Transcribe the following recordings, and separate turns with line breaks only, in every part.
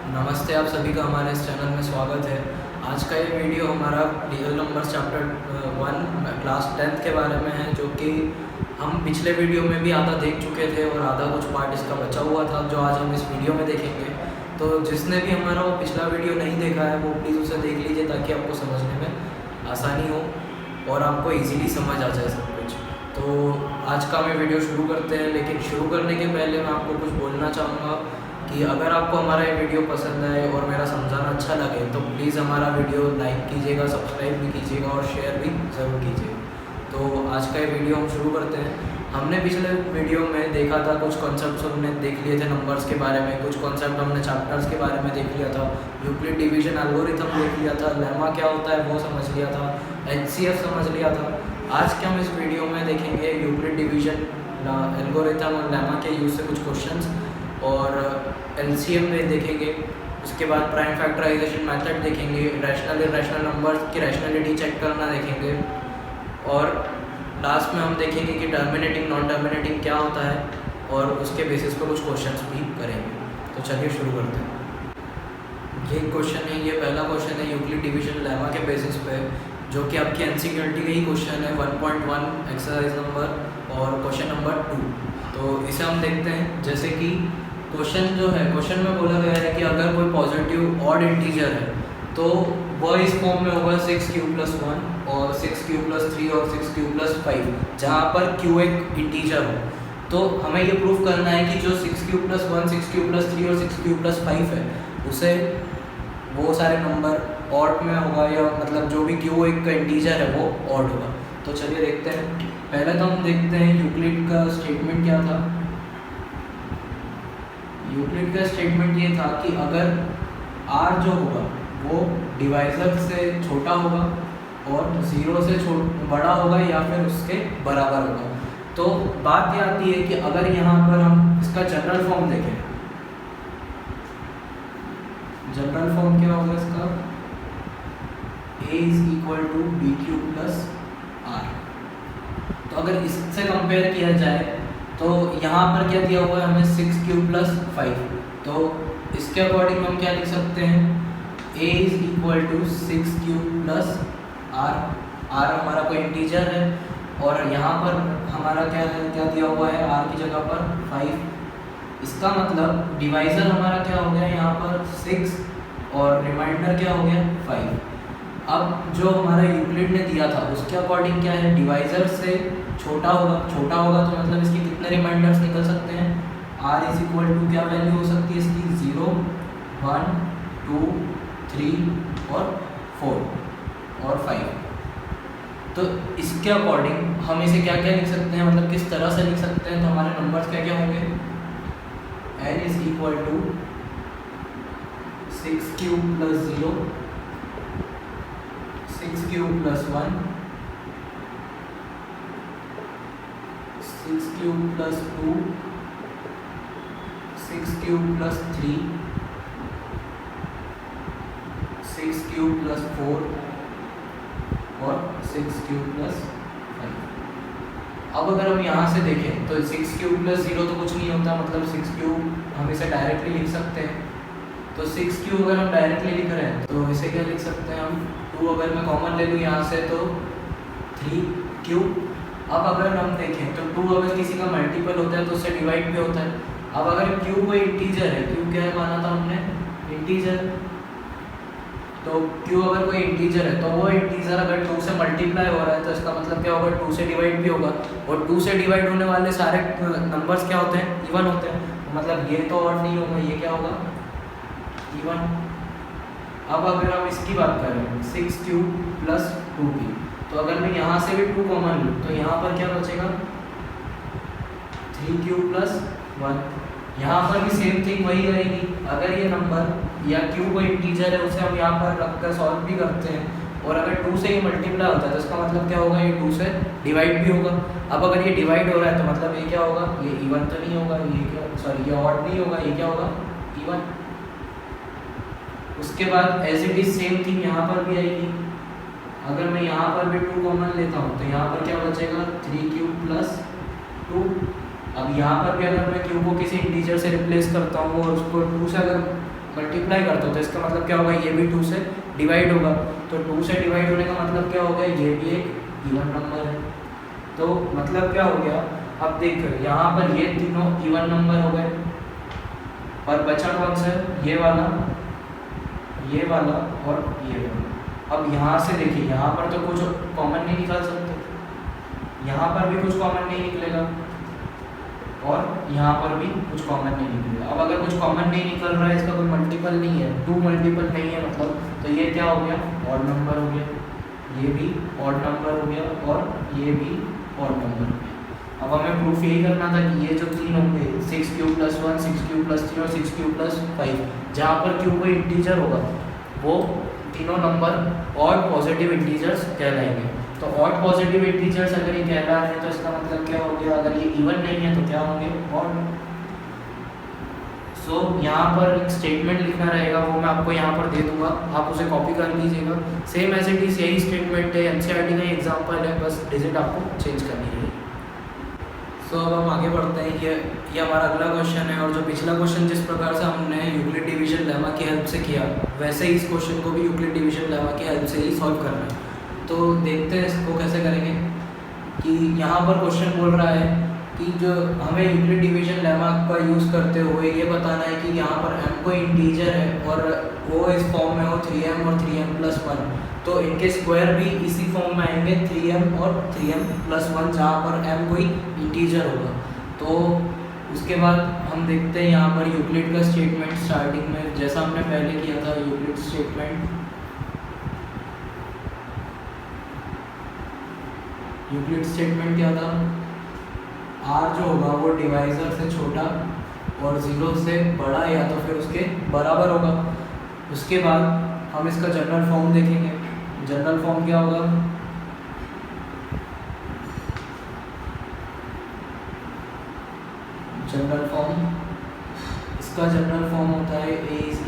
नमस्ते, आप सभी का हमारे इस चैनल में स्वागत है। आज का ये वीडियो हमारा real numbers chapter 1 class 10th के बारे में है, जो कि हम पिछले वीडियो में भी आधा देख चुके थे और आधा कुछ पार्ट इसका बचा हुआ था, जो आज हम इस वीडियो में देखेंगे। तो जिसने भी हमारा वो पिछला वीडियो नहीं देखा है वो प्लीज़ उसे देख लीजिए, ताकि आपको समझने में आसानी हो और आपको ईजीली समझ आ जाए सब कुछ। तो आज का हम वीडियो शुरू करते हैं, लेकिन शुरू करने के पहले मैं आपको कुछ बोलना चाहूँगा कि अगर आपको हमारा ये वीडियो पसंद आए और मेरा समझाना अच्छा लगे तो प्लीज़ हमारा वीडियो लाइक कीजिएगा, सब्सक्राइब भी कीजिएगा और शेयर भी ज़रूर कीजिएगा। तो आज का ये वीडियो हम शुरू करते हैं। हमने पिछले वीडियो में देखा था, कुछ कॉन्सेप्ट्स हमने देख लिए थे नंबर्स के बारे में, कुछ कॉन्सेप्ट हमने चैप्टर्स के बारे में देख लिया था, यूक्लिड डिवीजन एल्गोरिथम देख लिया था, लेमा क्या होता है वो समझ लिया था, HCF समझ लिया था। आज के हम इस वीडियो में देखेंगे यूक्लिड डिवीजन एल्गोरिथम और लेमा के यूज़ से कुछ क्वेश्चंस, और LCM में देखेंगे। उसके बाद प्राइम फैक्टराइजेशन मेथड देखेंगे, रैशनल इरैशनल नंबर्स की रैशनलिटी चेक करना देखेंगे, और लास्ट में हम देखेंगे कि टर्मिनेटिंग नॉन टर्मिनेटिंग क्या होता है, और उसके बेसिस पर कुछ क्वेश्चंस भी करेंगे। तो चलिए शुरू करते हैं। ये क्वेश्चन है, ये पहला क्वेश्चन है यूक्लिड डिवीजन लेमा के बेसिस पे, जो कि आपकी NCERT का ही क्वेश्चन है, 1.1 एक्सरसाइज नंबर और क्वेश्चन नंबर 2। तो इसे हम देखते हैं। जैसे कि क्वेश्चन जो है, क्वेश्चन में बोला गया है कि अगर कोई पॉजिटिव ऑड इंटीजर है तो वह इस फॉर्म में होगा 6q+1 और 6q+3 और 6q+5, जहाँ पर q एक इंटीजर हो। तो हमें ये प्रूफ करना है कि जो 6q+1, 6q+3 और 6q+5 है, उसे वो सारे नंबर ऑड में होगा, या मतलब जो भी q एक का इंटीजर है वो ऑड होगा। तो चलिए देखते हैं। पहले तो हम देखते हैं यूक्लिड का स्टेटमेंट क्या था। यूक्लिड का स्टेटमेंट ये था कि अगर r जो होगा वो डिवाइजर से छोटा होगा और 0 से बड़ा होगा या फिर उसके बराबर होगा। तो बात ये आती है कि अगर यहाँ पर हम इसका जनरल फॉर्म देखें, जनरल फॉर्म क्या होगा इसका, a = bq+r। तो अगर इससे कंपेयर किया जाए तो यहाँ पर क्या दिया हुआ है हमें 6q+5। तो इसके अकॉर्डिंग हम क्या लिख सकते हैं, a = 6q+r। r हमारा कोई इंटीजर है और यहाँ पर हमारा क्या है, क्या दिया हुआ है, r की जगह पर 5। इसका मतलब डिवाइजर हमारा क्या हो गया यहाँ पर 6 और रिमाइंडर क्या हो गया 5। अब जो हमारा यूक्लिड ने दिया था उसके अकॉर्डिंग क्या है, डिवाइजर से छोटा होगा तो मतलब इसके कितने रिमाइंडर्स निकल सकते हैं, r = क्या वैल्यू हो सकती है इसकी, 0, 1, 2, 3 और 4 और 5। तो इसके अकॉर्डिंग हम इसे क्या क्या लिख सकते हैं, मतलब किस तरह से लिख सकते हैं। तो हमारे नंबर्स क्या क्या होंगे, n = 6q+0, 6q+1, 6q+2, 6q+3, 6q+4 और 6q+5। अब अगर हम यहाँ से देखें तो 6q+0 तो कुछ नहीं होता, मतलब 6q हम इसे डायरेक्टली लिख सकते हैं। तो 6q अगर हम डायरेक्टली लिख रहे हैं तो इसे क्या लिख सकते हैं हम, 2 अगर मैं कॉमन ले लूँ यहाँ से तो 3q। अब अगर हम देखें तो 2 अगर किसी का मल्टीपल होता है तो उससे डिवाइड भी होता है। अब अगर q कोई इंटीजर है, q क्या है माना था हमने, इंटीजर। तो q अगर कोई इंटीजर है तो वो इंटीजर अगर 2 से मल्टीप्लाई हो रहा है तो इसका मतलब क्या होगा, 2 से डिवाइड भी होगा। और 2 से डिवाइड होने वाले सारे नंबर्स क्या होते हैं, इवन होते हैं। तो मतलब ये तो और नहीं होगा, ये क्या होगा, इवन। अब अगर हम इसकी बात करें 6q+2 की, तो अगर मैं यहाँ से भी 2 कॉमन लूँ तो यहाँ पर क्या बचेगा, 3q+1। यहाँ पर भी सेम थिंग वही रहेगी। अगर ये नंबर या q कोई इंटीजर है उसे हम यहाँ पर रख कर सॉल्व भी करते हैं, और अगर 2 से ये मल्टीप्लाई होता है तो इसका मतलब क्या होगा, ये 2 से डिवाइड भी होगा। अब अगर ये डिवाइड हो रहा है तो मतलब ये क्या होगा, ये इवन तो नहीं होगा, ये क्या, सॉरी ये ऑड नहीं होगा, ये क्या होगा, इवन। उसके बाद as it is same thing यहाँ पर भी आएगी। अगर मैं यहाँ पर भी 2 कॉमन लेता हूँ तो यहाँ पर क्या बचेगा, 3q+2 अब यहाँ पर भी अगर मैं क्यू को किसी इंटीजर से रिप्लेस करता हूँ और उसको 2 से अगर मल्टीप्लाई करता हूँ तो इसका मतलब क्या होगा, ये भी 2 से डिवाइड होगा। तो 2 से डिवाइड होने का मतलब क्या हो गया, ये भी एक इवन नंबर है। तो मतलब क्या हो गया, अब देखो यहाँ पर ये तीनों इवन नंबर हो गए और बचा कौन सा, ये वाला और ये वाला। अब यहाँ से देखिए, यहाँ पर तो कुछ कॉमन नहीं निकाल सकते, यहाँ पर भी कुछ कॉमन नहीं निकलेगा और यहाँ पर भी कुछ कॉमन नहीं निकलेगा। अब अगर कुछ कॉमन नहीं निकल रहा है, इसका कोई मल्टीपल नहीं है, 2 मल्टीपल नहीं है मतलब, तो ये क्या हो गया, ऑड नंबर हो गया, ये भी ऑड नंबर हो गया और ये भी ऑड नंबर हो गया। अब हमें प्रूफ यही करना था कि ये जो तीन होंगे 6q + 1, 6q + 3 और 6q + 5, जहाँ पर q कोई इंटीजर होगा वो तीनों नंबर ऑड पॉजिटिव इंटीजर्स कहलाएंगे। तो ऑड पॉजिटिव इंटीजर्स अगर ये कहला रहे हैं तो इसका मतलब क्या हो गया, अगर ये इवन नहीं है तो क्या होंगे, ऑड। सो यहाँ पर एक स्टेटमेंट लिखना रहेगा, वो मैं आपको यहाँ पर दे दूंगा, आप उसे कॉपी कर लीजिएगा। सेम एज इट इज यही स्टेटमेंट है, एनसीईआरटी का एग्जाम्पल है, बस डिजिट आपको चेंज करनी है। सो अब हम आगे बढ़ते हैं। ये हमारा अगला क्वेश्चन है और जो पिछला क्वेश्चन जिस प्रकार से हमने यूक्लिड डिवीजन लेमा की हेल्प से किया, वैसे ही इस क्वेश्चन को भी यूक्लिड डिवीजन लेमा की हेल्प से ही सॉल्व करना है। तो देखते हैं इसको कैसे करेंगे। कि यहाँ पर क्वेश्चन बोल रहा है कि जो हमें यूक्लिड डिवीजन लेमा का यूज़ करते हुए ये बताना है कि यहाँ पर m कोई इंटीजर है और वो इस फॉर्म में हो 3m और 3m + 1, तो इनके स्क्वायर भी इसी फॉर्म में आएंगे 3m और 3m + 1, जहाँ पर m कोई इंटीजर होगा। तो उसके बाद हम देखते हैं यहाँ पर यूक्लिड का स्टेटमेंट स्टार्टिंग में, जैसा हमने पहले किया था। यूक्लिड स्टेटमेंट क्या था, r जो होगा वो डिवाइज़र से छोटा और 0 से बड़ा या तो फिर उसके बराबर होगा। उसके बाद हम इसका जनरल फॉर्म देखेंगे। जनरल फॉर्म क्या होगा, इसका जनरल फॉर्म होता है a =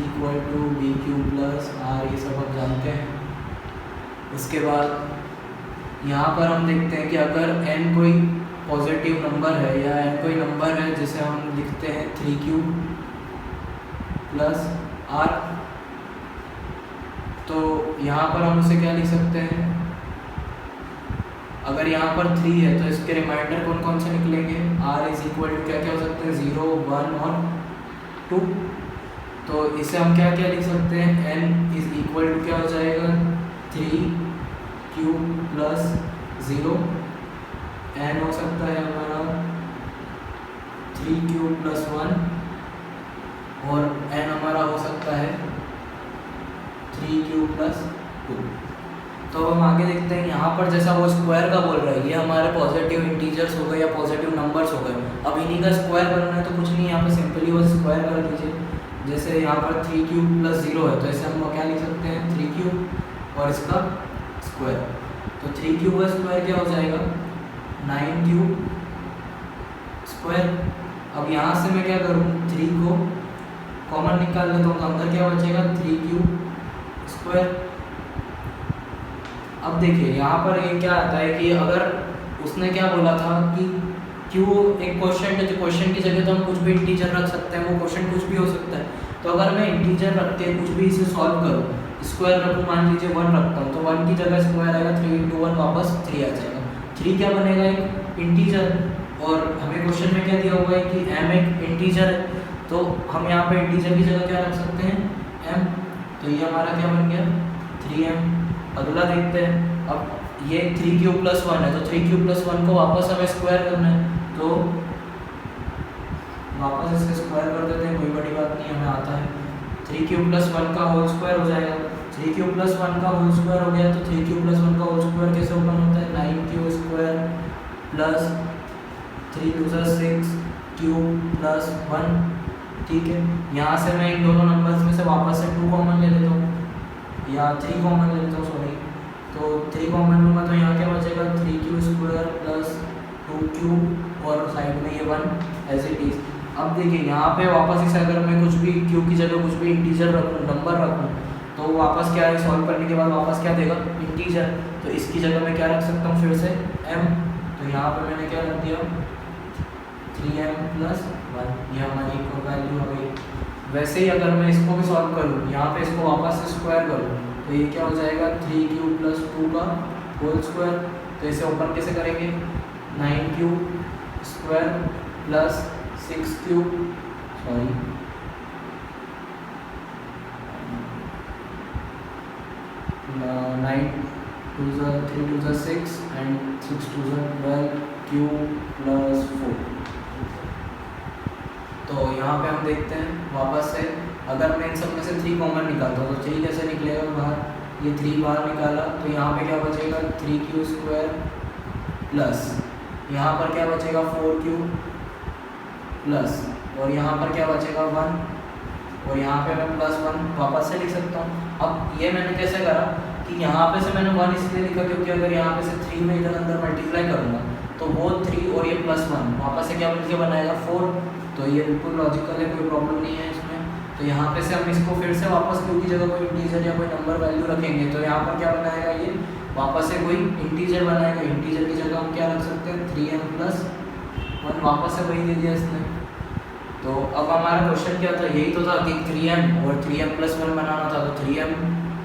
bq + r, ये सब आप जानते हैं। उसके बाद यहाँ पर हम देखते हैं कि अगर n कोई पॉजिटिव नंबर है या n कोई नंबर है जिसे हम लिखते हैं 3q + r, तो यहाँ पर हम उसे क्या लिख सकते हैं, अगर यहाँ पर 3 है तो इसके रिमाइंडर कौन कौन से निकलेंगे, r = क्या क्या हो सकते हैं, 0, 1 और 2। तो इसे हम क्या क्या लिख सकते हैं, n = क्या हो जाएगा, 3q + 0, n हो सकता है हमारा 3q + 1 और n हमारा हो सकता है 3q + 2। तो अब हम आगे देखते हैं, यहाँ पर जैसा वो स्क्वायर का बोल रहा है, ये हमारे पॉजिटिव इंटीजर्स हो गए या पॉजिटिव नंबर्स हो गए। अब इन्हीं का स्क्वायर करना है तो कुछ नहीं, यहाँ पर सिंपली वो स्क्वायर कर दीजिए। जैसे यहाँ पर 3q + 0 है तो ऐसे हम क्या लिख सकते हैं, 3q और इसका स्क्वायर। तो 3q का स्क्वायर क्या हो जाएगा, 9q स्क्वायर। अब यहाँ से मैं क्या करूँ, 3 को कॉमन निकाल लेता हूँ तो अंदर क्या बचेगा, 3q स्क्वायर। अब देखिए यहाँ पर ये क्या आता है कि अगर उसने क्या बोला था कि q एक क्वेश्चन है, तो क्वेश्चन की जगह तो हम कुछ भी इंटीजर रख सकते हैं, वो क्वेश्चन कुछ भी हो सकता है। तो अगर मैं इंटीजर रख के कुछ भी इसे सॉल्व करूँ, स्क्वायर रखूँ, मान लीजिए 1 रखता हूँ, तो 1 की जगह स्क्वायर आएगा, 3 × 1 वापस 3 आ जाएगा। 3 क्या बनेगा, एक इंटीजर, और हमें क्वेश्चन में क्या दिया हुआ है कि m एक इंटीजर है, तो हम यहाँ पे इंटीजर की जगह क्या रख सकते हैं, m। तो ये हमारा क्या बन गया, 3m। अगला देखते हैं, अब ये 3q + 1 है, तो 3q + 1 को वापस हमें स्क्वायर करना है, तो वापस इसे स्क्वायर कर देते हैं, कोई बड़ी बात नहीं, हमें आता है। 3q + 1 का होल स्क्वायर हो जाएगा। 3q + 1 का होल स्क्वायर हो गया, तो 3q + 1 का होल स्क्वायर कैसे ओपन होता है, 9q स्क्वायर + 3 × 6q + 1। ठीक है, यहाँ से मैं इन दोनों नंबर्स में से वापस से 2 कॉमन ले लेता हूँ या 3 कॉमन ले लेता हूँ, सॉरी। तो 3 कॉमन लूँगा तो यहाँ क्या बचेगा, 3q स्क्वायर + 2q और साइड में ये 1 एज इट इज़। अब देखिए यहाँ पे वापस इसे अगर मैं कुछ भी q की जगह कुछ भी इंटीजर रखूँ, नंबर रखूँ, तो वापस क्या है, सॉल्व करने के बाद वापस क्या देगा, इंटीजर। तो इसकी जगह मैं क्या रख सकता हूँ, फिर से m। तो यहाँ पर मैंने क्या रख दिया, 3m+1, ये हमारी इक्वल वैल्यू हो गई। वैसे ही अगर मैं इसको भी सॉल्व करूँ, यहाँ पे इसको वापस से स्क्वायर करूँ, तो ये क्या हो जाएगा 3q+2 का होल स्क्वायर। तो इसे ओपन कैसे करेंगे, 9q² + 6q, sorry 9 3 2 6 and 6 2 12, q + 4। तो यहाँ पे हम देखते हैं वापस से, अगर मैं इन सब में से 3 कॉमन निकालता हूँ तो 3 कैसे निकलेगा बाहर, ये 3 बाहर निकाला तो यहाँ पे क्या बचेगा 3q² प्लस यहाँ पर क्या बचेगा 4q प्लस, और यहाँ पर क्या बचेगा 1, और यहाँ पे मैं +1 वापस से लिख सकता हूँ। अब ये मैंने कैसे करा कि यहाँ पे से मैंने 1 इसलिए लिखा क्योंकि अगर यहाँ पे से 3 में इधर अंदर मल्टीप्लाई करूँगा तो वो 3 और ये +1 वापस से क्या मिलके बनाएगा 4। तो ये बिल्कुल लॉजिकल है, कोई प्रॉब्लम नहीं है इसमें। तो यहाँ पे से हम इसको फिर से वापस q की जगह कोई इंटीजर या कोई नंबर वैल्यू रखेंगे तो यहाँ पर क्या बनाएगा, ये वापस से कोई इंटीजर बनाएगा। इंटीजर की जगह हम क्या रख सकते हैं 3m+1, वापस से वही दे दिया इसने। तो अब हमारा क्वेश्चन क्या था, यही तो था कि 3m और 3m+1 बनाना था। तो 3m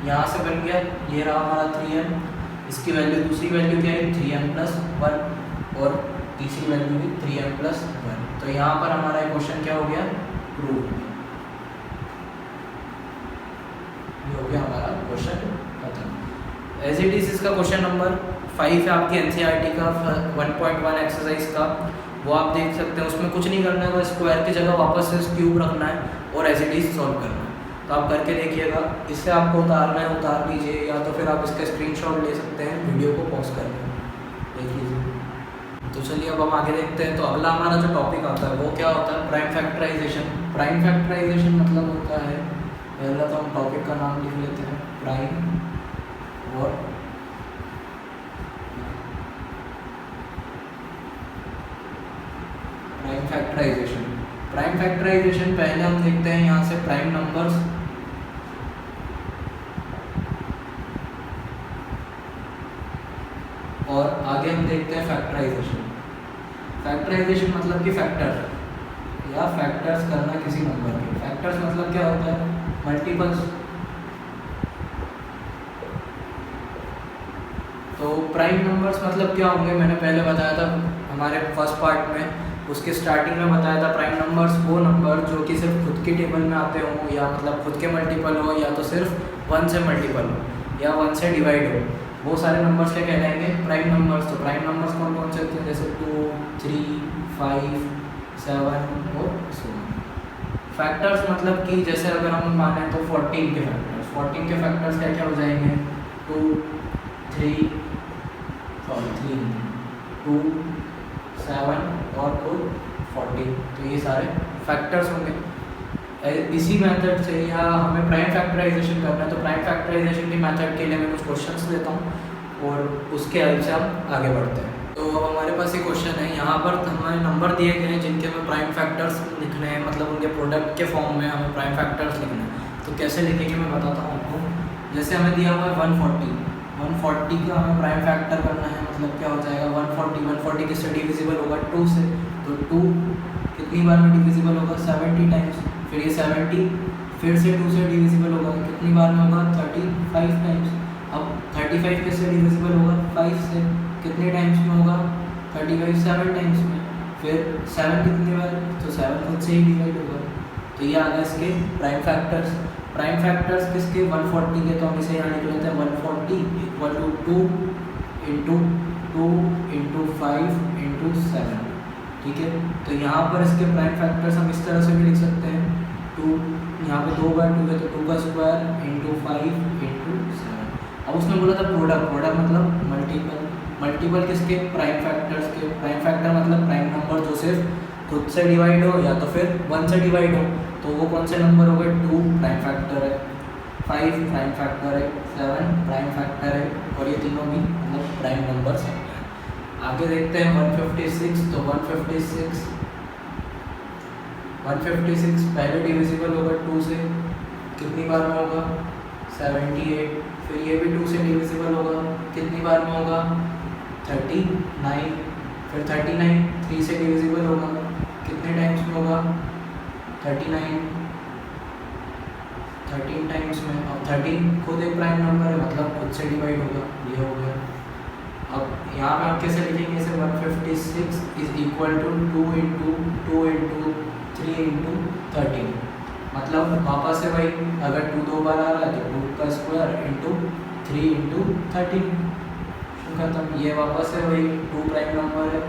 यहाँ से बन गया, ये रहा हमारा 3m, इसकी वैल्यू दूसरी वैल्यू क्या है 3m+1 और तीसरी वैल्यू भी 3m+1। तो यहाँ पर हमारा क्वेश्चन क्या हो गया, प्रूव। ये हो गया हमारा क्वेश्चन खत्म। एज इट इज इसका क्वेश्चन नंबर 5 है आपकी एनसीईआरटी का 1.1 एक्सरसाइज का, वो आप देख सकते हैं। उसमें कुछ नहीं करना है, वो स्क्वायर की जगह वापस से क्यूब रखना है और एज इट इज सॉल्व करना है। तो आप करके देखिएगा। इससे आपको उतारना है उतार लीजिए, या तो फिर आप इसका स्क्रीनशॉट ले सकते हैं वीडियो को पॉज करके देख लीजिए। तो चलिए अब हम आगे देखते हैं। तो अगला हमारा जो टॉपिक आता है वो क्या होता है, प्राइम फैक्टराइजेशन। प्राइम फैक्टराइजेशन मतलब होता है, पहला तो हम टॉपिक का नाम लिख लेते हैं प्राइम और प्राइम फैक्टराइजेशन। प्राइम फैक्टराइजेशन पहले हम देखते हैं यहाँ से प्राइम नंबर्स, और आगे हम देखते हैं फैक्टराइजेशन। फैक्टराइजेशन मतलब कि फैक्टर या फैक्टर्स करना किसी नंबर के। फैक्टर्स मतलब क्या होता है, मल्टीपल्स। तो प्राइम नंबर्स मतलब क्या होंगे, मैंने पहले बताया था हमारे फर्स्ट पार्ट में, उसके स्टार्टिंग में बताया था प्राइम नंबर्स वो नंबर जो कि सिर्फ खुद की टेबल में आते हों, या मतलब खुद के मल्टीपल हो, या तो सिर्फ 1 से मल्टीपल हो, या 1 से डिवाइड हो, वो सारे नंबर्स क्या कहलाएंगे, प्राइम नंबर्स। तो प्राइम नंबर्स कौन कौन से होते हैं, जैसे 2, 3, 5, 7 और so on। फैक्टर्स मतलब कि जैसे अगर हम माने तो 14 के फैक्टर्स, 14 के फैक्टर्स क्या क्या हो जाएंगे, 2, 3, 2, 7 और 14। तो ये सारे फैक्टर्स होंगे। इसी मेथड से, या हमें प्राइम फैक्टराइजेशन करना है तो प्राइम फैक्टराइजेशन की मेथड के लिए मैं कुछ क्वेश्चंस देता हूँ और उसके हेल्प से हम आगे बढ़ते हैं। तो अब हमारे पास ये क्वेश्चन है, यहाँ पर हमारे नंबर दिए गए हैं जिनके हमें प्राइम फैक्टर्स लिखने हैं, मतलब उनके प्रोडक्ट के फॉर्म में हमें प्राइम फैक्टर्स लिखने हैं। तो कैसे लिखेंगे मैं बताता हूँ आपको। जैसे हमें दिया हुआ है 140 का हमें प्राइम फैक्टर करना है, मतलब क्या हो जाएगा 140 किससे डिविजिबल होगा, 2 से। तो 2 कितनी बार में डिविजिबल होगा, 70 टाइम्स। फिर ये 70 फिर से 2 से डिविजिबल होगा, कितनी बार में होगा, 35 टाइम्स। अब 35 किससे डिविजिबल होगा, 5 से, कितने टाइम्स में होगा, 35 7 टाइम्स में। फिर 7 कितनी बार, तो 7 खुद से ही डिवाइड होगा। तो ये आ गया इसके प्राइम फैक्टर्स। प्राइम फैक्टर्स किसके, 140 के, तो हम इसे यहाँ लिख लेते हैं 140 = 2 × 2 × 5 × 7। ठीक है, तो यहाँ पर इसके प्राइम फैक्टर्स हम इस तरह से भी लिख सकते हैं, 2 यहाँ पे 2 बार 2 है तो 2 का स्क्वायर × 5 × 7। अब उसने बोला था प्रोडक्ट मतलब मल्टीपल किसके, प्राइम फैक्टर्स के। प्राइम फैक्टर मतलब प्राइम नंबर जो सिर्फ खुद से डिवाइड हो या तो फिर 1 से डिवाइड हो। तो वो कौन से नंबर हो गए, 2 प्राइम फैक्टर है, 5 प्राइम फैक्टर है, 7 प्राइम फैक्टर है, और ये तीनों भी मतलब प्राइम नंबर्स हैं। आगे देखते हैं 156। तो 156 पहले डिविजिबल होगा 2 से, कितनी बार में होगा, 78। फिर ये भी 2 से डिविजिबल होगा, कितनी बार में होगा, 39। फिर 39 3 से डिविजिबल होगा, कितने टाइम्स में होगा 39, 13 टाइम्स में। अब 13 खुद एक प्राइम नंबर है, मतलब खुद से डिवाइड होगा, ये हो गया। अब यहाँ पे आप कैसे लिखेंगे इसे, 156 is equal to 2 into 2 into 3 into 13। मतलब वापस से भाई अगर 2 दो बार आ रहा है तो 2 का स्क्वायर इंटू 3 इंटू 13 खत्म। ये वापस से वही 2 प्राइम नंबर है,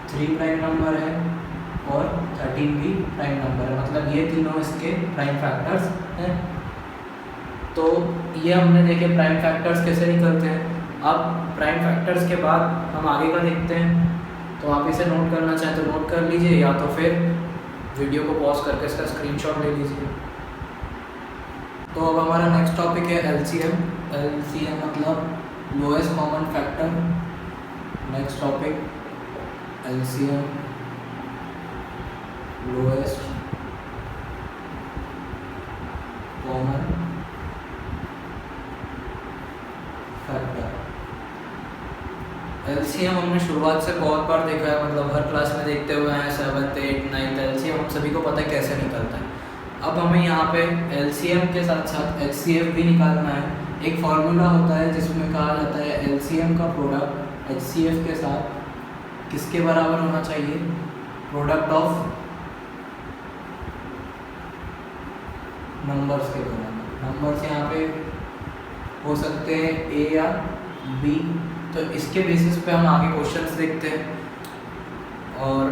3 प्राइम नंबर है और 13 भी प्राइम नंबर है, मतलब ये तीनों इसके प्राइम फैक्टर्स हैं। तो ये हमने देखे प्राइम फैक्टर्स कैसे निकलते हैं। अब प्राइम फैक्टर्स के बाद हम आगे का देखते हैं, तो आप इसे नोट करना चाहें तो नोट कर लीजिए, या तो फिर वीडियो को पॉज करके इसका स्क्रीनशॉट ले लीजिए। तो अब हमारा नेक्स्ट टॉपिक है एलसीएम। एलसीएम मतलब lowest common factor. Next topic LCM, lowest common factor. LCM हमने शुरुआत से बहुत बार देखा है, मतलब हर क्लास में देखते हुए हैं, 7th 8th 9th। एलसीएम हम सभी को पता है कैसे निकलता है। अब हमें यहाँ पे एलसीएम के साथ साथ एचसीएफ भी निकालना है। एक फार्मूला होता है जिसमें कहा जाता है एलसीएम का प्रोडक्ट एचसीएफ के साथ किसके बराबर होना चाहिए, प्रोडक्ट ऑफ नंबर्स के बराबर। नंबर्स यहाँ पे हो सकते हैं ए या बी, तो इसके बेसिस पे हम आगे क्वेश्चंस देखते हैं और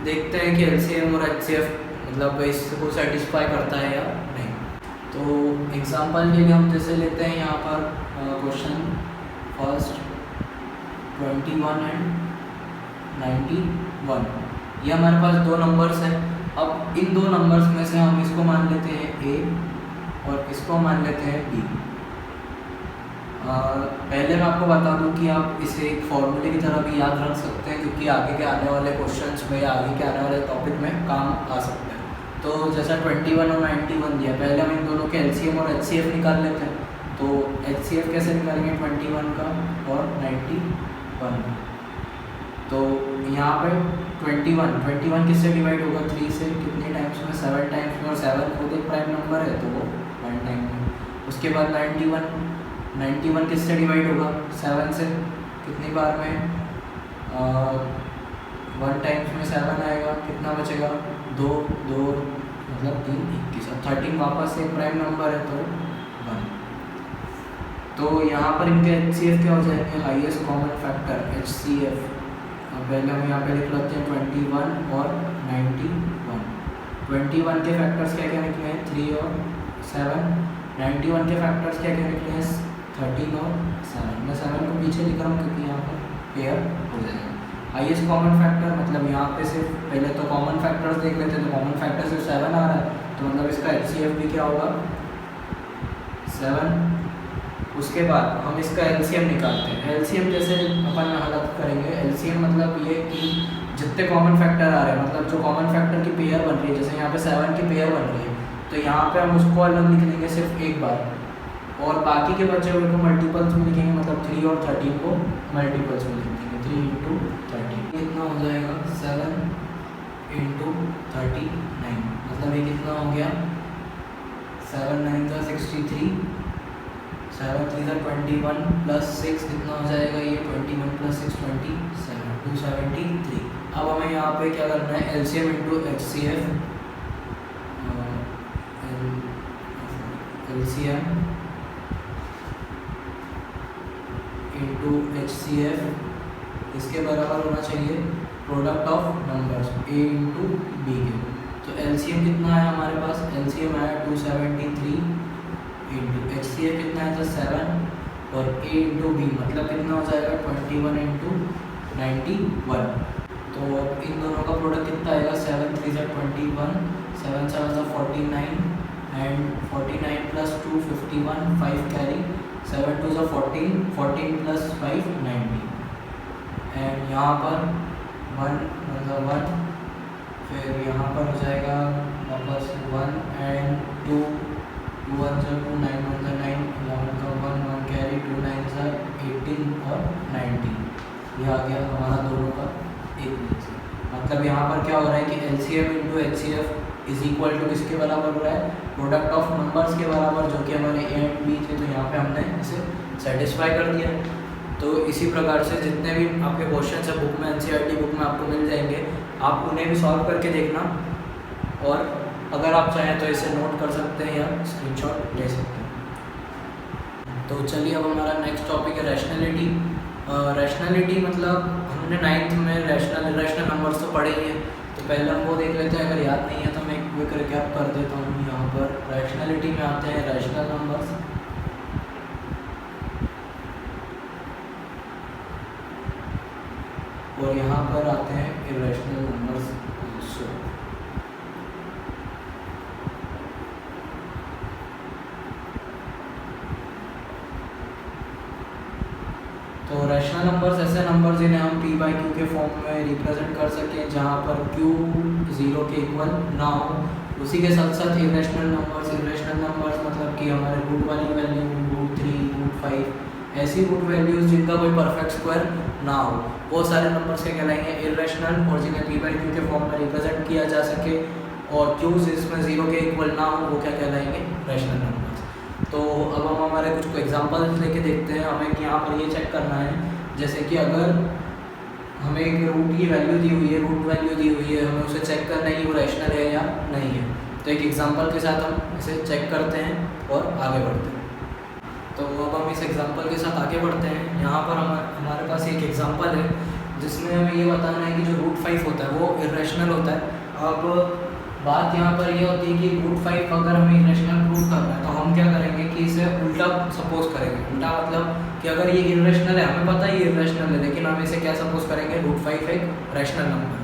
देखते हैं कि एलसीएम और एचसीएफ मतलब इसको सेटिस्फाई करता है या नहीं। तो एग्जांपल के लिए हम जैसे लेते हैं यहाँ पर क्वेश्चन फर्स्ट 21 एंड 91। ये हमारे पास दो नंबर्स हैं। अब इन दो नंबर्स में से हम इसको मान लेते हैं ए और इसको मान लेते हैं बी। पहले मैं आपको बता दूं कि आप इसे एक फॉर्मूले की तरह भी याद रख सकते हैं, क्योंकि आगे के आने वाले क्वेश्चंस में या आगे के आने वाले टॉपिक में काम आ सकते हैं। तो जैसा 21 और 91 दिया, पहले हम इन दोनों के एलसीएम और एचसीएफ निकाल लेते हैं। तो एचसीएफ कैसे निकालेंगे 21 का और 91। तो यहाँ पर 21 किससे डिवाइड होगा 3 से, कितने टाइम्स में 7 टाइम्स में, और 7 खुद एक प्राइम नंबर है तो वो 1 टाइम में। उसके बाद 91 किससे डिवाइड होगा 7 से, कितनी बार में 1 टाइम्स में 7 आएगा, कितना बचेगा 2 मतलब 3 21। अब 13 वापस से एक प्राइम नंबर है तो 1। तो यहाँ पर इनके एचसीएफ क्या हो जाएंगे, हाईएस्ट कॉमन फैक्टर एचसीएफ। अब पहले हम यहाँ पे लिख लेते हैं 21 और 91। 21 के फैक्टर्स क्या क्या निकले हैं 3 और 7। 91 के फैक्टर्स क्या क्या निकले हैं 13 और 7। मैं 7 को पीछे लिख रहा हूँ क्योंकि यहाँ पर पेयर हो जाएगा। हाईएस्ट कॉमन फैक्टर मतलब यहाँ पे सिर्फ पहले तो कॉमन फैक्टर्स देख लेते हैं, तो कॉमन फैक्टर सिर्फ 7 आ रहा है, तो मतलब इसका एचसीएफ भी क्या होगा 7। उसके बाद हम इसका एलसीएम निकालते हैं। एलसीएम जैसे अपन हालत करेंगे, एलसीएम मतलब ये कि जितने कॉमन फैक्टर आ रहे हैं, मतलब जो कॉमन फैक्टर की पेयर बन रही है, जैसे यहाँ पे 7 की पेयर बन रही है, तो यहाँ पे हम उसको अलग लिख लेंगे सिर्फ एक बार, और बाकी के बचे हुए को मल्टीपल्स में लिखेंगे, मतलब 3 और 13 को मल्टीपल्स में लिखेंगे। 3 इंटू 13 कितना हो जाएगा 7 इंटू 39, मतलब ये कितना हो गया 7 9 का 63, 7 3 का 21 प्लस 6 कितना हो जाएगा ये 21 प्लस 6 27 273। अब हमें यहाँ पे क्या करना है LCM into HCF. LCM into HCF इसके बराबर होना चाहिए product of numbers A into B के। तो एलसीएम कितना है हमारे पास, एलसीएम आया 273 इंटू एचसीएफ कितना है तो 7 और ए इंटू बी मतलब कितना हो जाएगा 21 इंटू 91। तो अब इन दोनों का प्रोडक्ट कितना आएगा 7 3 जा 21, 7 7 जा 49 एंड 49 प्लस 2 51, 5 कैरी, 7 2 जा 14, 14 प्लस 5 90 एंड यहाँ पर 1 मतलब 1, फिर यहाँ पर हो जाएगा वापस 1 एंड 2 2 1 जा 2 9 1 जा 9, 11 का 1 1 कैरी, 2 9 जा 18 और 19। ये आ गया हमारा दोनों का एक मिनट। अब मतलब यहाँ पर क्या हो रहा है कि LCM into HCF is equal to किसके बराबर हो रहा है, प्रोडक्ट ऑफ नंबर्स के बराबर, जो कि हमारे A एंड B थे। तो यहाँ पे हमने इसे सेटिस्फाई कर दिया। तो इसी प्रकार से जितने भी आपके क्वेश्चन है बुक में, NCERT बुक में आपको मिल जाएंगे, आप उन्हें भी सॉल्व करके देखना, और अगर आप चाहें तो इसे नोट कर सकते हैं या स्क्रीनशॉट ले सकते हैं। तो चलिए अब हमारा नेक्स्ट टॉपिक है रैशनैलिटी। रैशनैलिटी मतलब हमने 9th में रैशनल इरेशनल नंबर्स तो पढ़े ही हैं, तो पहले हम वो देख लेते हैं। अगर याद नहीं है तो मैं एक क्विक रिकैप कर देता हूँ। यहाँ पर रैशनैलिटी में आते हैं रैशनल नंबर्स, और यहाँ पर आते हैं इरेशनल नंबर्स आल्सो। तो रैशनल नंबर्स ऐसे नंबर्स जिन्हें हम p/q के फॉर्म में रिप्रेजेंट कर सकें, जहाँ पर q 0 के इक्वल ना हो। उसी के साथ साथ इरेशनल नंबर्स मतलब कि हमारे रूट वाली वैल्यू, रूट 3, रूट 5, ऐसी रूट वैल्यूज़ जिनका कोई परफेक्ट स्क्वायर ना हो, वो सारे नंबर्स के कहलाएंगे इरेशनल, और जिन्हें p/q के फॉर्म में रिप्रेजेंट किया जा सके और q इसमें 0 के इक्वल ना हो, वो क्या कहलाएंगे, रैशनल नंबर्स। तो अब हम हमारे कुछ एग्जांपल्स लेके देखते हैं। हमें यहाँ पर ये चेक करना है, जैसे कि अगर हमें एक रूट की वैल्यू दी हुई है, हमें उसे चेक करना है कि वो रैशनल है या नहीं है। तो एक एग्जांपल के साथ हम इसे चेक करते हैं और आगे बढ़ते हैं। तो अब हम इस एग्जांपल के साथ आगे बढ़ते हैं। यहाँ पर हमारे पास एक एग्जांपल है जिसमें हमें ये बताना है कि जो रूट 5 होता है वो इरेशनल होता है। अब बात यहाँ पर ये होती है कि रूट 5 अगर हमें इरेशनल प्रूव करना है, तो हम क्या करेंगे कि इसे उल्टा सपोज करेंगे। उल्टा मतलब कि अगर ये इरेशनल है, हमें पता है ये इरेशनल है, लेकिन हम इसे क्या सपोज करेंगे, रूट 5 एक रैशनल नंबर।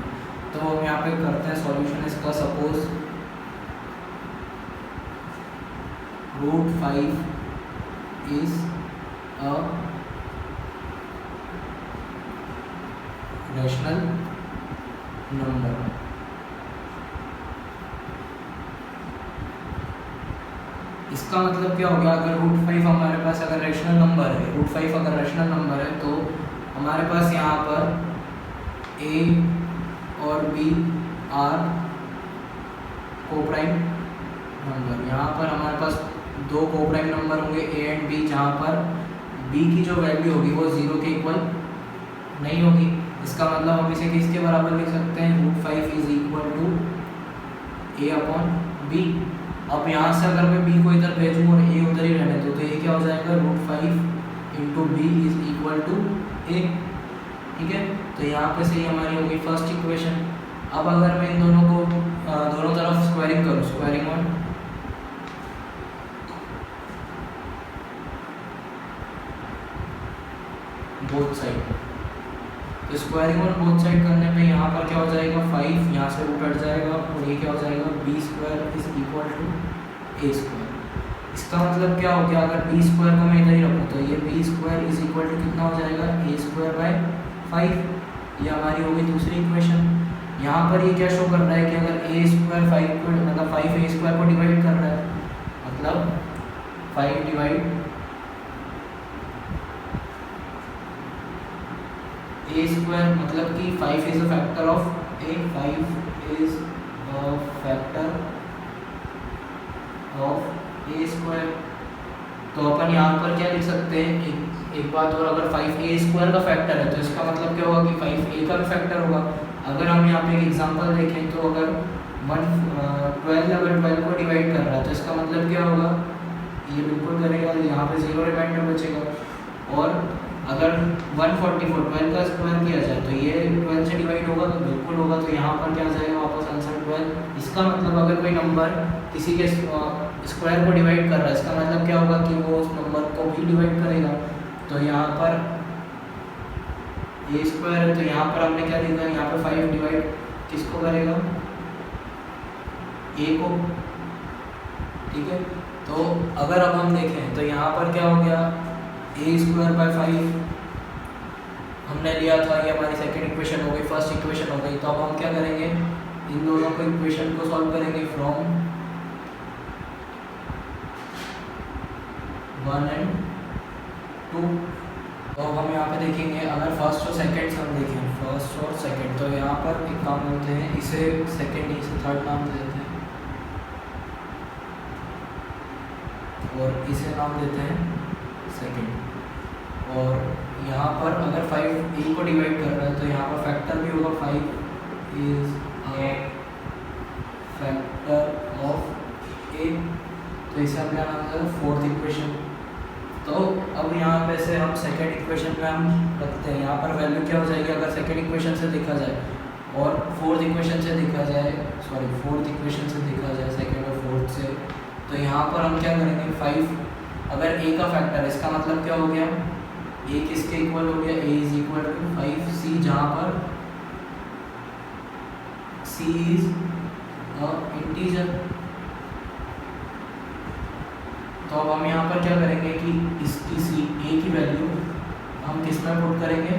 तो हम यहाँ पे करते हैं सॉल्यूशन इसका। Suppose root 5 is a rational number. इसका मतलब क्या हो गया, अगर रूट 5 हमारे पास अगर रैशनल नंबर है, रूट 5 अगर रैशनल नंबर है, तो हमारे पास यहाँ पर a और b आर कोप्राइम नंबर। यहाँ पर हमारे पास दो कोप्राइम नंबर होंगे a एंड b, जहाँ पर b की जो वैल्यू होगी वो 0 के इक्वल नहीं होगी। इसका मतलब हम इसे किसके बराबर लिख सकते हैं, root 5 is equal to a/b। अब यहाँ से अगर मैं b को इधर भेजूँ और a उधर ही रहने दूँ, तो ये क्या हो जाएगा, root 5 into B is equal to a। ठीक है, तो यहाँ पे से हमारी होगी फर्स्ट इक्वेशन। अब अगर मैं इन दोनों को दोनों तरफ स्क्वायरिंग करूँ, स्क्वायरिंग ऑन बोथ साइड, तो स्क्वायरिंग ऑन बोथ साइड करने पे यहाँ पर क्या हो जाएगा, 5 यहाँ से रूट हट जाएगा, और ये क्या हो जाएगा, b² is equal to a²। इसका मतलब क्या हो गया, अगर b² को मैं इधर ही रखूँ तो ये b² इज इक्वल टू कितना हो जाएगा, a²/5। ये हमारी होगी दूसरी इक्वेशन। यहाँ पर ये क्या शो कर रहा है कि अगर a² 5 को मतलब 5 a² को डिवाइड कर रहा है, मतलब 5 डिवाइड a² मतलब कि 5 is a factor of a, 5 is a factor of a²। तो अपन यहाँ पर क्या लिख सकते हैं, एक बात और, अगर 5 a² का फैक्टर है तो इसका मतलब क्या होगा कि 5 a का भी फैक्टर होगा। अगर हम यहाँ पे एक एग्जांपल देखें तो अगर 12 अगर 12 को डिवाइड कर रहा है तो इसका मतलब क्या होगा, ये बिल्कुल करेगा, यहाँ पे 0 रिमाइंडर बचेगा। और अगर 144 12 का स्क्वायर किया जाए तो ये 12 से डिवाइड होगा तो बिल्कुल होगा, तो यहाँ पर क्या जाएगा वापस आंसर 12। इसका मतलब अगर कोई नंबर किसी के स्क्वायर को डिवाइड कर रहा है, इसका मतलब क्या होगा कि वो उस नंबर को भी डिवाइड करेगा। तो यहाँ पर a² है, तो यहाँ पर हमने क्या लिखा है, यहाँ पर 5 डिवाइड किसको करेगा, a को। ठीक है, तो अगर अब हम देखें तो यहाँ पर क्या हो गया, a²/5 हमने लिया था, ये हमारी सेकंड इक्वेशन हो गई, फर्स्ट इक्वेशन हो गई। तो अब हम क्या करेंगे, इन दोनों को इक्वेशन को सॉल्व करेंगे फ्रॉम 1 एंड 2। तो हम यहाँ पे देखेंगे, अगर फर्स्ट और सेकंड हम देखें, फर्स्ट और सेकंड। तो यहाँ पर एक काम करते हैं, इसे सेकंड, इसे थर्ड नाम दे देते हैं और इसे नाम देते हैं सेकंड। और यहाँ पर अगर 5 ए को डिवाइड कर रहा है तो यहाँ पर फैक्टर भी होगा, 5 इज अ फैक्टर ऑफ ए। तो इसे हम क्या नाम देते हैं, फोर्थ इक्वेशन। तो अब यहाँ पे से हम सेकेंड इक्वेशन में हम रखते हैं, यहाँ पर वैल्यू क्या हो जाएगी अगर सेकेंड इक्वेशन से देखा जाए और फोर्थ इक्वेशन से देखा जाए, फोर्थ इक्वेशन से देखा जाए सेकेंड और फोर्थ से, तो यहाँ पर हम क्या करेंगे, 5 अगर ए का फैक्टर, इसका मतलब क्या हो गया, ए किसके इक्वल हो गया, ए इज इक्वल टू 5c, जहाँ पर c इज अ इंटीजर। तो अब हम यहाँ पर क्या करेंगे कि इसकी सी ए की वैल्यू हम किस में पुट करेंगे,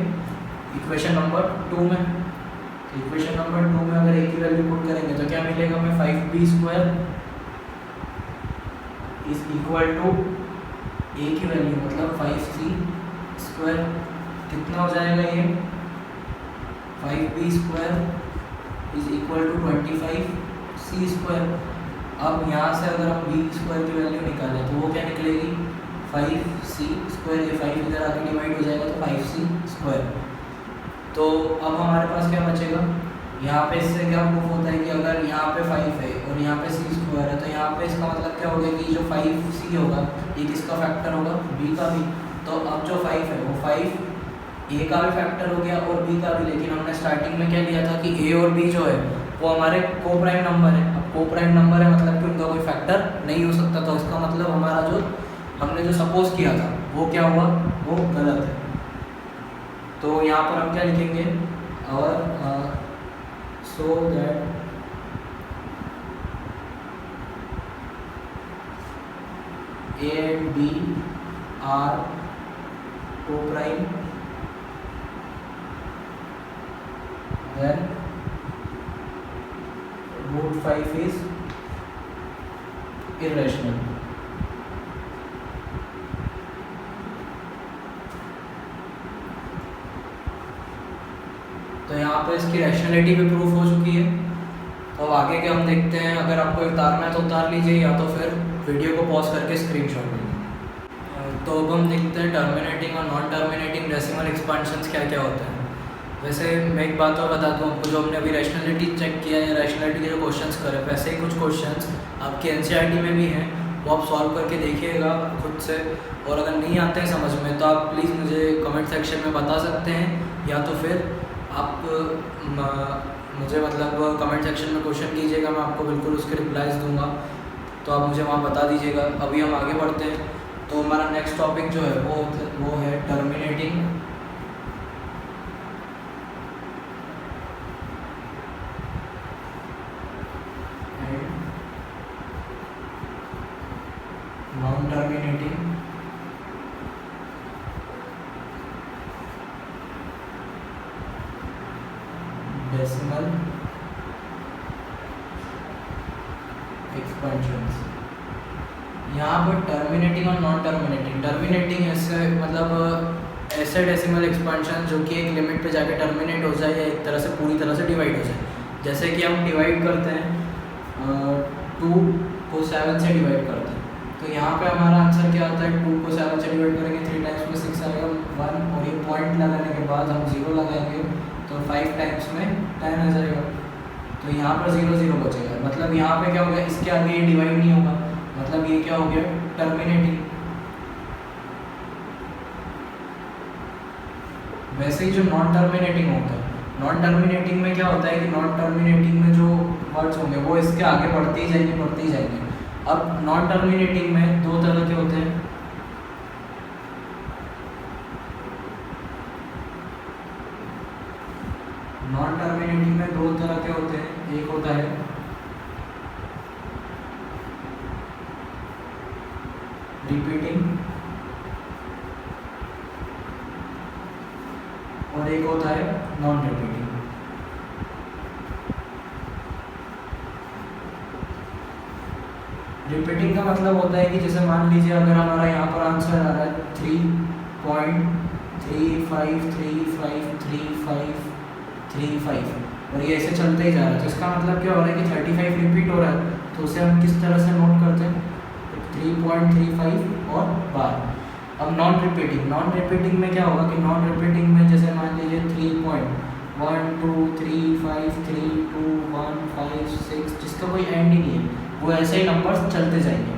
इक्वेशन नंबर 2 में। तो इक्वेशन नंबर 2 में अगर ए की वैल्यू पुट करेंगे तो क्या मिलेगा हमें, 5b square is equal to A की वैल्यू मतलब 5c स्क्वायर, कितना हो जाएगा ये, 5b square is equal to 25c square. अब यहाँ से अगर हम बी स्क्वायर की वैल्यू निकालें तो वो क्या निकलेगी, 5c स्क्वायर, ये 5 इधर आके डिवाइड हो जाएगा तो 5c स्क्वायर। तो अब हमारे पास क्या बचेगा, यहाँ पे इससे क्या प्रूफ होता है कि अगर यहाँ पे 5 है और यहाँ पे c स्क्वायर है तो यहाँ पे इसका मतलब क्या होगा कि जो 5c होगा ये किसका फैक्टर होगा, b का भी। तो अब जो 5 है वो 5 a का भी फैक्टर हो गया और b का भी, लेकिन हमने स्टार्टिंग में क्या लिया था कि a और b जो है वो हमारे को प्राइम नंबर है। अब को प्राइम नंबर है मतलब कि उनका कोई फैक्टर नहीं हो सकता, तो इसका मतलब हमारा जो हमने जो सपोज किया था वो क्या हुआ, वो गलत है। तो यहाँ पर हम क्या लिखेंगे, और so that A and B are coprime, then root 5 is irrational। तो यहाँ पे इसकी रैशनैलिटी भी प्रूफ हो चुकी है। तो अब आगे के हम देखते हैं, अगर आपको उतारना है तो उतार लीजिए या तो फिर वीडियो को पॉज करके स्क्रीनशॉट लीजिए। तो अब हम देखते हैं टर्मिनेटिंग और नॉन टर्मिनेटिंग डेसिमल एक्सपेंशंस क्या क्या होते हैं। वैसे मैं एक बात और बता दूँ आपको, जो हमने अभी रैशनैलिटी चेक किया या रैशनैलिटी के जो क्वेश्चंस करे, वैसे ही कुछ क्वेश्चंस आपके एनसीईआरटी में भी हैं, वो आप सॉल्व करके देखिएगा खुद से। और अगर नहीं आते हैं समझ में तो आप प्लीज़ मुझे कमेंट सेक्शन में बता सकते हैं, या तो फिर आप मुझे मतलब कमेंट सेक्शन में क्वेश्चन कीजिएगा, मैं आपको बिल्कुल उसके रिप्लाईज दूंगा, तो आप मुझे वहाँ बता दीजिएगा। अभी हम आगे बढ़ते हैं। तो हमारा नेक्स्ट टॉपिक जो है वो है terminating non terminating decimal expansions. यहाँ पर टर्मिनेटिंग और नॉन टर्मिनेटिंग ऐसे मतलब ऐसे डेसिमल एक्सपेंशन जो कि एक लिमिट पे जाके टर्मिनेट हो जाए या एक तरह से पूरी तरह से डिवाइड हो जाए। जैसे कि हम डिवाइड करते हैं 2 को 7 से डिवाइड करते हैं, तो यहाँ पे हमारा आंसर क्या आता है, 2 को 7 से डिवाइड करेंगे 3 टाइम्स में 6 आएगा 1, और ये पॉइंट लगाने के बाद हम 0 लगाएंगे तो 5 टाइम्स में 10 आ जाएगा। तो यहाँ पर 0 0 बचेगा, मतलब यहाँ पे क्या हो गया, इसके आगे ये डिवाइड नहीं होगा, मतलब ये क्या हो गया, टर्मिनेटिंग। वैसे ही जो नॉन टर्मिनेटिंग होता है, नॉन टर्मिनेटिंग में क्या होता है कि नॉन टर्मिनेटिंग में जो वर्ड्स होंगे वो इसके आगे बढ़ते ही जाएंगे। अब नॉन टर्मिनेटिंग में 2 तरह के होते हैं। नॉन टर्मिनेटिंग में 2 तरह के होते हैं, एक होता है रिपीटिंग और एक होता है नॉन रिपीटिंग। रिपीटिंग का मतलब होता है कि जैसे मान लीजिए अगर हमारा यहाँ पर आंसर आ रहा है 3.35353 3, 5 और ये ऐसे चलते ही जा रहा है। तो इसका मतलब क्या हो रहा है कि 35 रिपीट हो रहा है, तो उसे हम किस तरह से नोट करते हैं, 3.35 और बार। अब नॉन रिपीटिंग में क्या होगा कि नॉन रिपीटिंग में जैसे मान लीजिए 3.1 2 3 5 3 2 1 5 6 जिसका कोई एंड ही नहीं है, वो ऐसे ही नंबर्स चलते जाएंगे।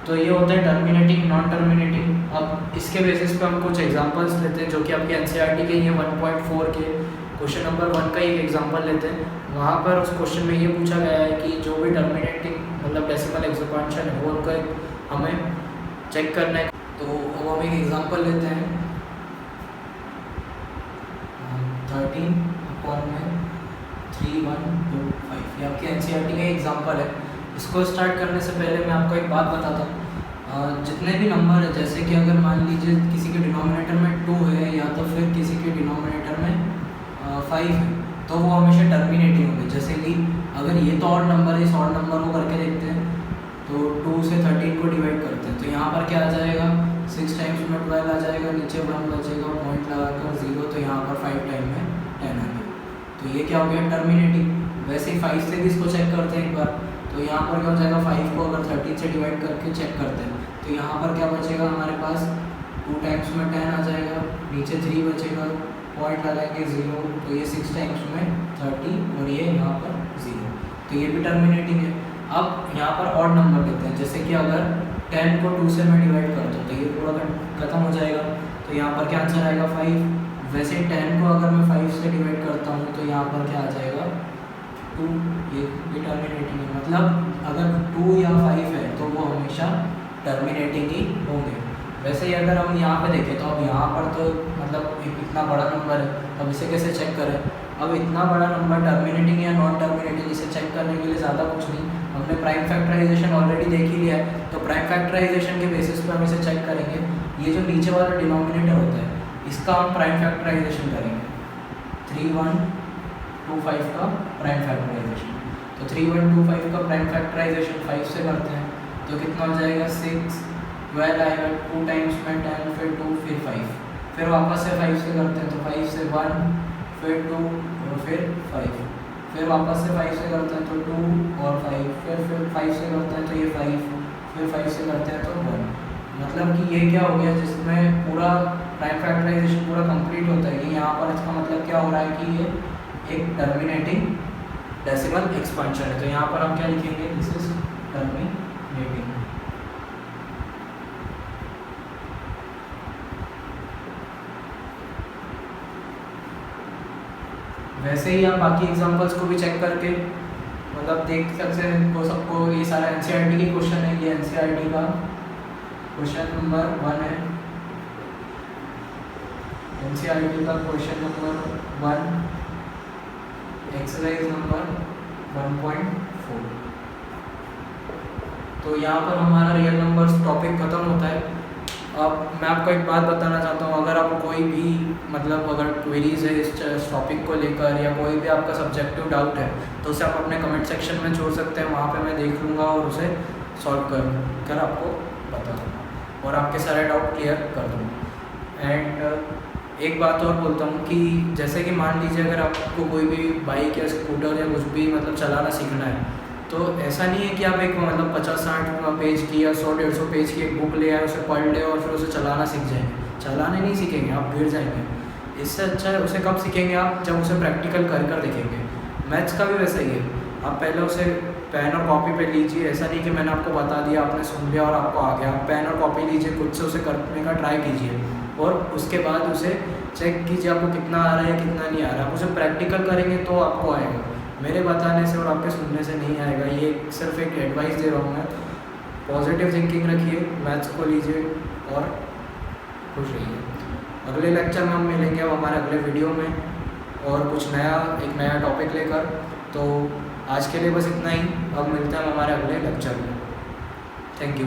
तो ये होता है टर्मिनेटिंग, नॉन टर्मिनेटिंग। अब इसके बेसिस पे हम कुछ एग्जांपल्स लेते हैं जो कि आपके एनसीईआरटी के ये 1.4 के क्वेश्चन नंबर 1 का एक एग्जांपल लेते हैं। वहाँ पर उस क्वेश्चन में ये पूछा गया है कि जो भी टर्मिनेटिंग मतलब डेसिमल एक्सपेंशन है वो उनका हमें चेक करना है। तो अब हम एक एग्जांपल लेते हैं 13/3/1/5। ये आपके एनसीईआरटी का एग्जांपल है। इसको स्टार्ट करने से पहले मैं आपको एक बात बताता हूँ। जितने भी नंबर है, जैसे कि अगर मान लीजिए किसी के डिनोमिनेटर में 2 है या तो फिर किसी के डिनोमिनेटर में 5 है, तो वो हमेशा टर्मिनेटिंग होंगे। जैसे कि अगर ये तो ऑड नंबर है, इस ऑड नंबर को करके देखते हैं, तो 2 से 13 को डिवाइड करते हैं, तो यहाँ पर क्या आ जाएगा, 6 टाइम्स में 12 आ जाएगा, नीचे 1 बचेगा, पॉइंट लगाकर 0, तो यहाँ पर 5 टाइम में 10 आ गया। तो ये क्या हो गया, टर्मिनेटिंग। वैसे ही 5 से भी इसको चेक करते हैं एक बार, तो यहाँ पर क्या हो जाएगा, 5 को अगर 13 से डिवाइड करके चेक करते हैं, तो यहाँ पर क्या बचेगा हमारे पास, 2 टाइम्स में 10 आ जाएगा, नीचे 3 बचेगा, पॉइंट लगाएंगे 0, तो ये 6 टाइम्स में 30 और ये यहाँ पर 0, तो ये भी टर्मिनेटिंग है। अब यहाँ पर ऑड नंबर लेते हैं, जैसे कि अगर 10 को 2 से मैं डिवाइड करता हूँ तो ये पूरा खत्म हो जाएगा, तो यहाँ पर क्या आंसर आएगा 5। वैसे 10 को अगर मैं 5 से डिवाइड करता हूँ तो यहाँ पर क्या आ जाएगा 2, ये भी टर्मिनेटिंग है। मतलब अगर 2 या 5 है तो वो हमेशा टर्मिनेटिंग ही होंगे। वैसे ही अगर हम यहाँ पे देखें तो अब यहाँ पर तो मतलब इतना बड़ा नंबर है, अब इसे कैसे चेक करें। अब इतना बड़ा नंबर टर्मिनेटिंग या नॉन टर्मिनेटिंग, इसे चेक करने के लिए ज़्यादा कुछ नहीं, हमने प्राइम फैक्टराइजेशन ऑलरेडी देख ही लिया है। तो प्राइम फैक्टराइजेशन के बेसिस पे हम इसे चेक करेंगे। ये जो नीचे वाला डिनोमिनेटर होता है इसका हम प्राइम फैक्टराइजेशन करेंगे, 3125 का प्राइम फैक्टराइजेशन। तो 3125 का प्राइम फैक्टराइजेशन 5 से करते हैं तो कितना हो जाएगा, 6, 12 आएगा, 2 टाइम्स में 10, फिर 2, फिर 5, फिर वापस से 5 से करते हैं तो 5 से 1, फिर 2 और फिर 5, फिर वापस से 5 से करते हैं तो 2 और 5, फिर 5 से करते हैं तो ये 5, फिर 5 से करते हैं तो 1। मतलब कि ये क्या हो गया, जिसमें पूरा प्राइम फैक्टराइजेशन पूरा कंप्लीट होता है। यहाँ पर इसका मतलब क्या हो रहा है कि ये एक टर्मिनेटिंग डेसिमल एक्सपेंशन है। तो यहाँ पर हम क्या लिखेंगे, दिस इज टर्मिनेटिंग। वैसे ही आप बाकी एग्जांपल्स को भी चेक करके मतलब देख सकते हैं को सबको। ये सारा एनसीईआरटी की क्वेश्चन है, ये एनसीईआरटी का क्वेश्चन नंबर 1 है, एनसीईआरटी का क्वेश्चन नंबर 1, एक्सरसाइज नंबर 1.4। तो यहाँ पर हमारा रियल नंबर्स टॉपिक ख़त्म होता है। अब मैं आपको एक बात बताना चाहता हूँ, अगर आपको कोई भी मतलब अगर क्वेरीज है इस टॉपिक को लेकर या कोई भी आपका सब्जेक्टिव डाउट है तो उसे आप अपने कमेंट सेक्शन में छोड़ सकते हैं। वहाँ पे मैं देख लूँगा और उसे सॉल्व कर आपको बता दूँगा और आपके सारे डाउट क्लियर कर दूँगा। एंड एक बात और बोलता हूँ कि जैसे कि मान लीजिए अगर आपको कोई भी बाइक या स्कूटर या कुछ भी मतलब चलाना सीखना है, तो ऐसा नहीं है कि आप एक मतलब 50-60 पेज की या 100-150 पेज की एक बुक ले आए, उसे पढ़ ले और फिर उसे चलाना सीख जाएंगे। चलाने नहीं सीखेंगे, आप गिर जाएंगे। इससे अच्छा है उसे कब सीखेंगे, आप जब उसे प्रैक्टिकल कर देखेंगे। मैथ्स का भी वैसा ही है, आप पहले उसे पेन और कॉपी पे लीजिए। ऐसा नहीं कि मैंने आपको बता दिया, आपने सुन लिया और आपको आ गया। आप पेन और कॉपी लीजिए, खुद से उसे करने का ट्राई कीजिए और उसके बाद उसे चेक कीजिए आपको कितना आ रहा है कितना नहीं आ रहा है। आप उसे प्रैक्टिकल करेंगे तो आपको आएगा, मेरे बताने से और आपके सुनने से नहीं आएगा। ये सिर्फ एक एडवाइस दे रहा हूँ मैं। पॉजिटिव थिंकिंग रखिए, मैथ्स को लीजिए और खुश रहिए। अगले लेक्चर में हम मिलेंगे अब हमारे अगले वीडियो में और कुछ नया एक नया टॉपिक लेकर। तो आज के लिए बस इतना ही, अब मिलते हैं हमारे अगले लेक्चर में। Thank you.